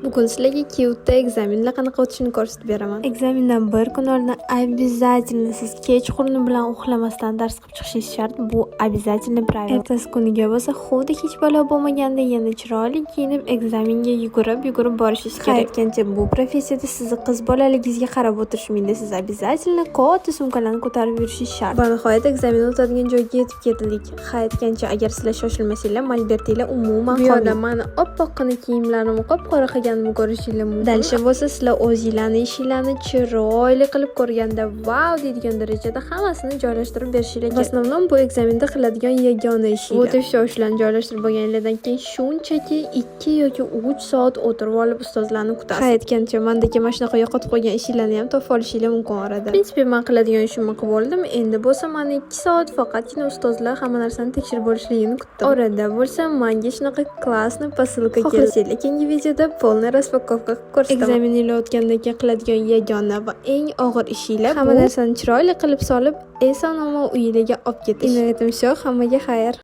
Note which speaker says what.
Speaker 1: Bugun sizlarga Kyotda ekzaminlar qanaqa o'tishini ko'rsatib beraman. Ekzamindan bir kun oldin обязательно siz kechqurun bilan uxlamasdan dars qilib chiqishingiz shart. Bu обязательно правило. Ertasi kuniga bo'lsa, xuddi hech balo bo'lmaganda yana chiroyli kiyinib ekzaminga yugurib borishingiz kerak. Aytgancha bu professiyada sizni qiz bolaligingizga qarab o'tirishmaydi. Siz обязательно katta sumkalarni ko'tarib yurishingiz shart. Va nihoyat ekzamin o'tadigan joyga yetib keldik. Aytgancha agar sizlar shoshilmasanglar, malbertinglar umuman qolmaydi. Bu yerda mana oppoqqina kiyimlarimni qop-qora qilganimni ko'rishinglar mumkin. Dalsha bo'lsa, sizlar o'zingizlarni ishinglarni chiroyli qilib ko'rganda wow deydigan darajada hammasini joylashtirib berishingiz kerak. Asnonom bu ekzaminda qiladigan yagona ishinglar. Bu teshuvchilarni joylashtirib bo'lganingizdan keyin shunchaki 2 yoki 3 soat o'tirib olib ustozlarni kutasiz. Aytgancha mendagi mana shunaqa yo'qotib qo'ygan ishinglarni ham topib olishinglar mumkin orada. В принципе, men qiladigan ishimni qilib oldim. Endi bo'lsa mana 2 soat faqatgina ustozlar hamma narsani tekshirib olishligini kutdim. Orada bo'lsa menga shunaqa klassni posilka keldi. Keyingi videoda polniy распаковка ko'rsataman. Ekzaminlar o'tgandan keyin qiladigan yagona va eng og'ir ishinglar hamma narsani chiroyli qilib solib, eson-omon uyingizga olib ketish. Hammaga xayr.